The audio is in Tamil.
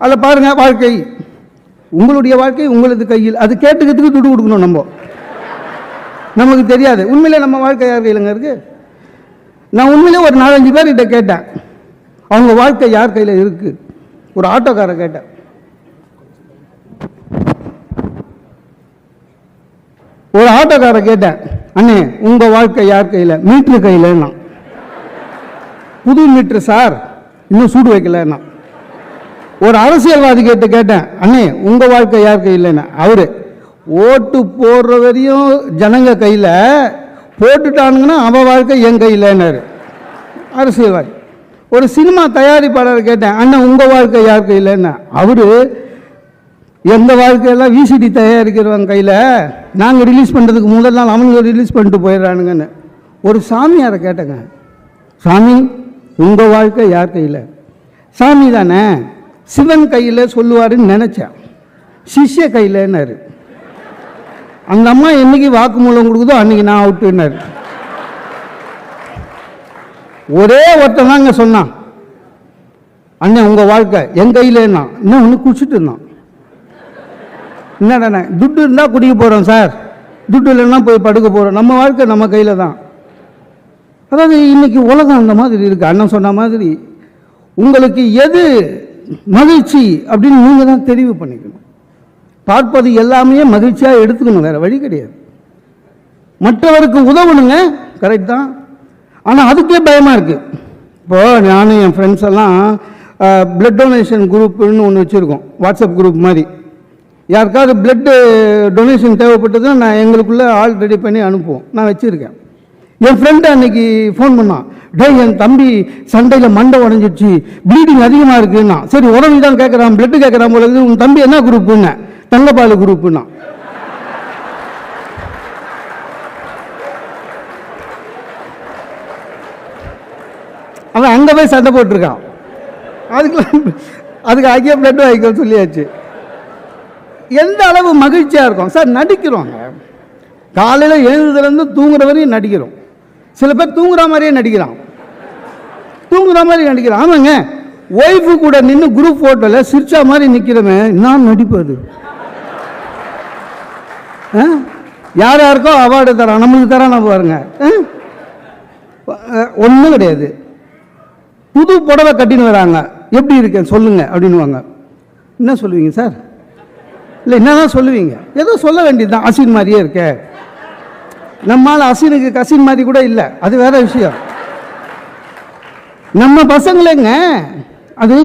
அதில் பாருங்கள், வாழ்க்கை உங்களுடைய வாழ்க்கை உங்களது கையில். அது கேட்டுக்கிறதுக்கு துட்டு கொடுக்கணும். நமக்கு தெரியாது உண்மையிலே நம்ம வாழ்க்கை யார் கையிலங்க இருக்கு. நான் உண்மையிலே ஒரு 4-5 பேர்கிட்ட கேட்டேன், அவங்க வாழ்க்கை யார் கையில் இருக்கு. ஒரு ஆட்டோக்காரை கேட்டேன், அண்ணே உங்க வாழ்க்கை யார் கையில்? மீட்ரு கையில். புது மீட்ரு சார், இன்னும் சூடு வைக்கலன்னா. ஒரு அரசியல்வாதி கேட்டேன், அண்ணே உங்க வாழ்க்கை யார் கையில்? அவரு ஓட்டு போடுற வரையும் ஜனங்க கையில், போட்டுட்டானுங்கன்னா அவன் வாழ்க்கை என் கையில்னாரு அரசியல்வாதி. ஒரு சினிமா தயாரிப்பாளர் கேட்டேன், அண்ணன் உங்க வாழ்க்கை யார் கையில்னா அவரு எங்கள் வாழ்க்கையெல்லாம் விசிடி தயாரிக்கிறவங்க கையில், நாங்கள் ரிலீஸ் பண்ணுறதுக்கு முதல் நாள் அவனுங்க ரிலீஸ் பண்ணிட்டு போயிடுறானுங்கன்னு. ஒரு சாமியாரை கேட்டேங்க, சாமி உங்கள் வாழ்க்கை யார் கையில்? சாமி தானே, சிவன் கையில் சொல்லுவாருன்னு நினச்சேன், சிஷ்ய கையிலன்னாரு. அந்த அம்மா என்னைக்கு வாக்குமூலம் கொடுக்குதோ அன்னைக்கு நான் அவுட்டுன்னாரு. ஒரே ஒருத்தன் தாங்க சொன்னான், அண்ணன் உங்கள் வாழ்க்கை என் கையிலன்னா. இன்னும் ஒன்று குடிச்சிட்டு இருந்தான். என்னடா துட்டு இருந்தால் குடிக்க போகிறோம் சார், துட்டு இல்லைன்னா போய் படுக்க போகிறோம். நம்ம வாழ்க்கை நம்ம கையில் தான். அதாவது இன்னைக்கு உலகம் அந்த மாதிரி இருக்குது. அண்ணன் சொன்ன மாதிரி உங்களுக்கு எது மகிழ்ச்சி அப்படின்னு நீங்கள் தான் தெரிவு பண்ணிக்கணும். பார்ப்பது எல்லாமே மகிழ்ச்சியாக எடுத்துக்கணும், வேறு வழி கிடையாது. மற்றவருக்கு உதவணுங்க, கரெக்ட் தான். ஆனால் அதுக்கே பயமாக இருக்குது. இப்போது நானும் என் ஃப்ரெண்ட்ஸ் எல்லாம் பிளட் டொனேஷன் குரூப்புன்னு ஒன்று வச்சுருக்கோம், வாட்ஸ்அப் குரூப் மாதிரி. யாருக்காவது பிளட்டு டொனேஷன் தேவைப்பட்டதுன்னா நான் எங்களுக்குள்ளே ஆள் ரெடி பண்ணி அனுப்புவோம், நான் வச்சுருக்கேன். என் ஃப்ரெண்டு அன்னைக்கு ஃபோன் பண்ணான், என் தம்பி சண்டையில் மண்டை உடஞ்சிடுச்சு, ப்ளீடிங் அதிகமாக இருக்குன்னா. சரி உடம்பு தான் கேட்குறான், பிளட்டு கேட்குறான் போல இருக்குது. உன் தம்பி என்ன குரூப்புன்னு? தங்கப்பால் குரூப்புன்னா. அவன் அங்கே போய் சண்டை போட்டிருக்கான். அதுக்கு ஐக்கிய பிளட் வாங்கிக்க சொல்லியாச்சு. எந்த அளவு மகிழ்ச்சியாக இருக்கும் சார். நடிக்கிறோங்க, காலையில் எழுதுலேருந்து தூங்குற வரையும் நடிக்கிறோம். சில பேர் தூங்குற மாதிரியே நடிக்கிறான். ஆமாங்க, ஒய்ஃபு கூட நின்று குரூப் ஃபோட்டோவில் சிரிச்சா மாதிரி நிற்கிறவன் நான் நடிப்பது. யார் யாருக்கோ அவார்டு தரான், நம்மளுக்கு தரான பாருங்க. ஒன்றும் கிடையாது. புது புடவை கட்டின்னு வராங்க, எப்படி இருக்கேன் சொல்லுங்க அப்படின்வாங்க. என்ன சொல்லுவீங்க சார்? இல்லை என்னதான் சொல்லுவீங்க? ஏதோ சொல்ல வேண்டியது தான், அசின் மாதிரியே இருக்க. நம்மால் அசினுக்கு கசின் மாதிரி கூட இல்லை, அது வேற விஷயம். நம்ம பசங்களேங்க அது